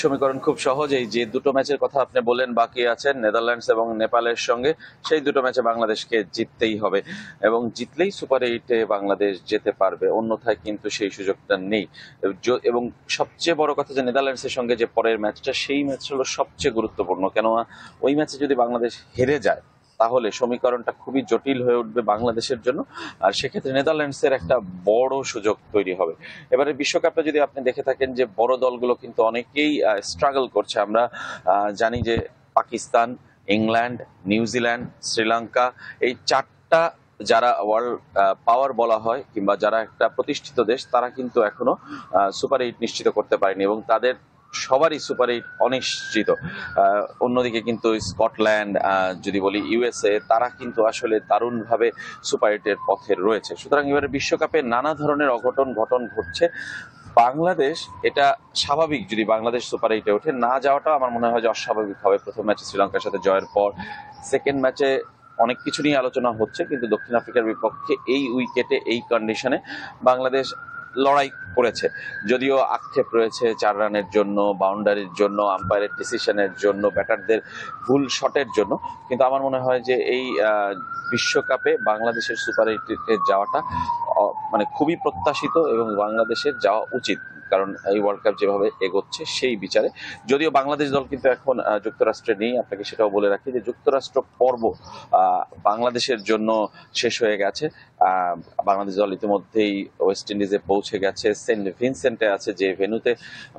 সমীকরণ খুব সহজ। এই যে দুটো ম্যাচের কথা আপনি বললেন বাকি আছেন নেদারল্যান্ডস এবং নেপালের সঙ্গে, সেই দুটো ম্যাচে বাংলাদেশকে জিততেই হবে এবং জিতলেই সুপার এইটে বাংলাদেশ যেতে পারবে, অন্যথায় কিন্তু সেই সুযোগটা নেই। এবং সবচেয়ে বড় কথা যে নেদারল্যান্ডসের সঙ্গে যে পরের ম্যাচটা, সেই ম্যাচ হলো সবচেয়ে গুরুত্বপূর্ণ। কেননা ওই ম্যাচে যদি বাংলাদেশ হেরে যায় তাহলে সমীকরণটা খুবই জটিল হয়ে উঠবে বাংলাদেশের জন্য, আর সেক্ষেত্রে নেদারল্যান্ডসের একটা বড় সুযোগ তৈরি হবে। এবারে বিশ্বকাপে যদি আপনি দেখে থাকেন যে বড় দলগুলো কিন্তু অনেকেই স্ট্রাগল করছে। আমরা জানি যে পাকিস্তান, ইংল্যান্ড, নিউজিল্যান্ড, শ্রীলঙ্কা, এই চারটা যারা ওয়ার্ল্ড পাওয়ার বলা হয় কিংবা যারা একটা প্রতিষ্ঠিত দেশ, তারা কিন্তু এখনো সুপার এইট নিশ্চিত করতে পারেনি এবং তাদের সবারই সুপার এইট অনিশ্চিত। অন্যদিকে কিন্তু স্কটল্যান্ড, যদি বলি ইউএসএ, তারা কিন্তু আসলে দারুণভাবে সুপার এইটের পথে রয়েছে। সুতরাং এবারে বিশ্বকাপে নানা ধরনের অঘটন ঘটছে। বাংলাদেশ, এটা স্বাভাবিক যদি বাংলাদেশ সুপার এইটে ওঠে, না যাওয়াটা আমার মনে হয় যে অস্বাভাবিক হবে। প্রথম ম্যাচে শ্রীলঙ্কার সাথে জয়ের পর সেকেন্ড ম্যাচে অনেক কিছু নিয়ে আলোচনা হচ্ছে, কিন্তু দক্ষিণ আফ্রিকার বিপক্ষে এই উইকেটে এই কন্ডিশনে বাংলাদেশ লড়াই করেছে। যদিও আক্ষেপ রয়েছে 4 রানের জন্য, বাউন্ডারির জন্য, আম্পায়ারের ডিসিশনের জন্য, ব্যাটারদের ভুল শটের জন্য, কিন্তু আমার মনে হয় যে এই বিশ্বকাপে বাংলাদেশের সুপার এইটে যাওয়াটা মানে খুবই প্রত্যাশিত এবং বাংলাদেশের যাওয়া উচিত। কারণ এই ওয়ার্ল্ড কাপ যেভাবে এগোচ্ছে সেই বিচারে, যদিও বাংলাদেশ দল কিন্তু এখন যুক্তরাষ্ট্রে নেই, আপনাকে সেটাও বলে রাখি যে যুক্তরাষ্ট্র পর্ব বাংলাদেশের জন্য শেষ হয়ে গেছে। বাংলাদেশ দল ইতিমধ্যেই ওয়েস্ট ইন্ডিজে পৌঁছে গেছে, সেন্ট ভিনসেন্টে আছে, যে ভেন্যুতে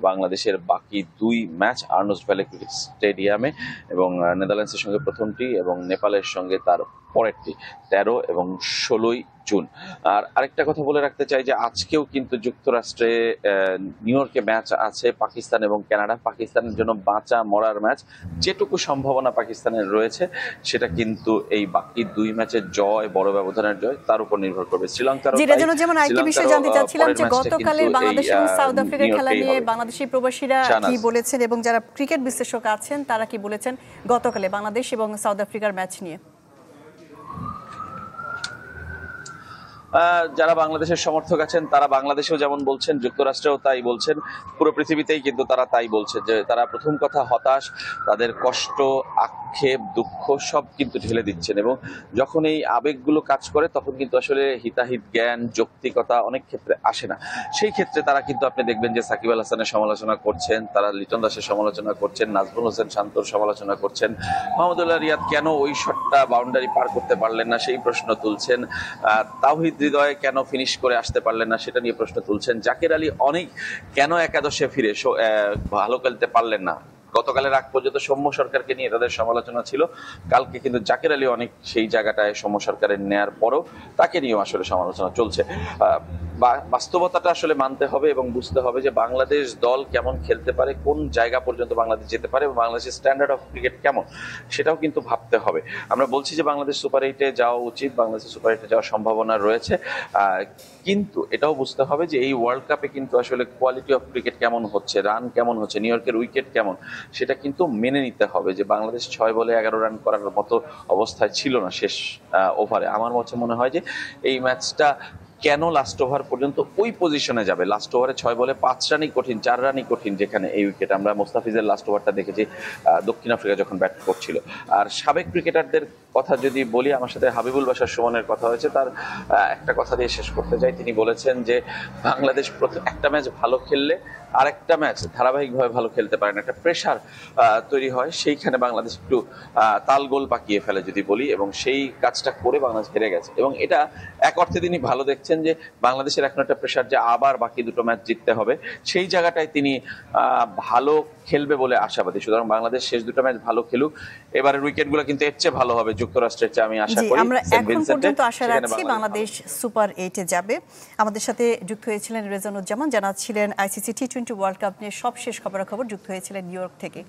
বাংলাদেশের বাকি 2 ম্যাচ আর্নস্ট ভ্যালি ক্রিকেট স্টেডিয়ামে, এবং নেদারল্যান্ডসের সঙ্গে প্রথমটি এবং নেপালের সঙ্গে তার পরেরটি 13 এবং 16 জুন। আর আরেকটা কথা বলে রাখতে চাই যে আজকেও কিন্তু যুক্তরাষ্ট্রে নিউ ইয়র্কে ম্যাচ আছে পাকিস্তান এবং কানাডা। পাকিস্তানের জন্য বাঁচা মরার ম্যাচ, যেটুকু সম্ভাবনা পাকিস্তানের রয়েছে সেটা কিন্তু এই বাকি 2 ম্যাচের জয়, বড় ব্যবধানের জয়, তার উপর নির্ভর করবে। শ্রীলঙ্কার যেমন আরেকটি বিষয় জানতে চাচ্ছিলাম যে গতকালের বাংলাদেশ এবং সাউথ আফ্রিকার খেলা নিয়ে বাংলাদেশি প্রবাসীরা কি বলেছেন এবং যারা ক্রিকেট বিশ্লেষক আছেন তারা কি বলেছেন গতকালে বাংলাদেশ এবং সাউথ আফ্রিকার ম্যাচ নিয়ে? যারা বাংলাদেশের সমর্থক আছেন তারা বাংলাদেশেও যেমন বলছেন, যুক্তরাষ্ট্রেও তাই বলছেন, পুরো পৃথিবীতেই কিন্তু তারা তাই বলছেন যে তারা প্রথম কথা হতাশ, তাদের কষ্ট, আক্ষেপ, দুঃখ সব কিন্তু ঢেলে দিচ্ছেন। এবং যখন এই আবেগগুলো কাজ করে তখন কিন্তু আসলে হিতাহিত জ্ঞান, যৌক্তিকতা অনেক ক্ষেত্রে আসে না। সেই ক্ষেত্রে তারা কিন্তু আপনি দেখবেন যে সাকিব আল হাসানের সমালোচনা করছেন, তারা লিটন দাসের সমালোচনা করছেন, নাজমুল হোসেন শান্তর সমালোচনা করছেন, মাহমুদুল্লাহ রিয়াদ কেন ওই শটটা বাউন্ডারি পার করতে পারলেন না সেই প্রশ্ন তুলছেন, তাওহিদ হৃদয় কেন ফিনিশ করে আসতে পারলেন না সেটা নিয়ে প্রশ্ন তুলছেন, জাকের আলী অনেক কেন একাদশে ফিরে ভালো খেলতে পারলেন না। গতকালের আগ পর্যন্ত সৌম্য সরকারকে নিয়ে তাদের সমালোচনা ছিল, কালকে কিন্তু জাকের আলী অনেক সেই জায়গাটায় সৌম্য সরকারের নেয়ার পরও তাকে নিয়েও আসলে সমালোচনা চলছে। বাস্তবতাটা আসলে মানতে হবে এবং বুঝতে হবে যে বাংলাদেশ দল কেমন খেলতে পারে, কোন জায়গা পর্যন্ত বাংলাদেশ যেতে পারে এবং বাংলাদেশের স্ট্যান্ডার্ড অফ ক্রিকেট কেমন, সেটাও কিন্তু ভাবতে হবে। আমরা বলছি যে বাংলাদেশ সুপার এইটে যাওয়া উচিত, বাংলাদেশের সুপার এইটে যাওয়ার সম্ভাবনা রয়েছে, কিন্তু এটাও বুঝতে হবে যে এই ওয়ার্ল্ড কাপে কিন্তু আসলে কোয়ালিটি অফ ক্রিকেট কেমন হচ্ছে, রান কেমন হচ্ছে, নিউ ইয়র্কের উইকেট কেমন, সেটা কিন্তু মেনে নিতে হবে যে বাংলাদেশ 6 বলে 11 রান করার মতো অবস্থায় ছিল না শেষ ওভারে। আমার মনে হয় যে এই ম্যাচটা কেন লাস্ট ওভার পর্যন্ত ওই পজিশনে যাবে, লাস্ট ওভারে 6 বলে 5 রানই কঠিন, 4 রানই কঠিন, যেখানে এই উইকেট আমরা মোস্তাফিজের লাস্ট ওভারটা দেখেছি দক্ষিণ আফ্রিকা যখন ব্যাট করছিল। আর সাবেক ক্রিকেটারদের কথা যদি বলি, আমার সাথে হাবিবুল বাশার সুমনের কথা হয়েছে, তার একটা কথা দিয়ে শেষ করতে চাই। তিনি বলেছেন যে বাংলাদেশ একটা ম্যাচ ভালো খেললে আরেকটা ম্যাচ ধারাবাহিকভাবে ভালো খেলতে পারে না, একটা প্রেশার তৈরি হয়, সেইখানে বাংলাদেশ একটু তালগোল পাকিয়ে ফেলে যদি বলি, এবং সেই কাজটা করে বাংলাদেশ হেরে গেছে। এবং এটা এক অর্থে তিনি ভালো দেখছেন যে বাংলাদেশের এখন একটা প্রেশার যে আবার বাকি 2টো ম্যাচ জিততে হবে, সেই জায়গাটায় তিনি ভালো খেলবে বলে আশাবাদী। সুতরাং বাংলাদেশ শেষ 2টো ম্যাচ ভালো খেলুক, এবারের উইকেটগুলো কিন্তু এর চেয়ে ভালো হবে যুক্তরাষ্ট্রের চেয়ে, আমি আশা করি। আমরা এখন পর্যন্ত আশা রাখছি বাংলাদেশ সুপার এইটে যাবে। আমাদের সাথে যুক্ত হয়েছিলেন রেজানুজ্জামান, জানাচ্ছিলেন আইসিসি টি-20 ওয়ার্ল্ড কাপ নিয়ে সবশেষ খবরাখবর, যুক্ত হয়েছিলেন নিউ ইয়র্ক থেকে।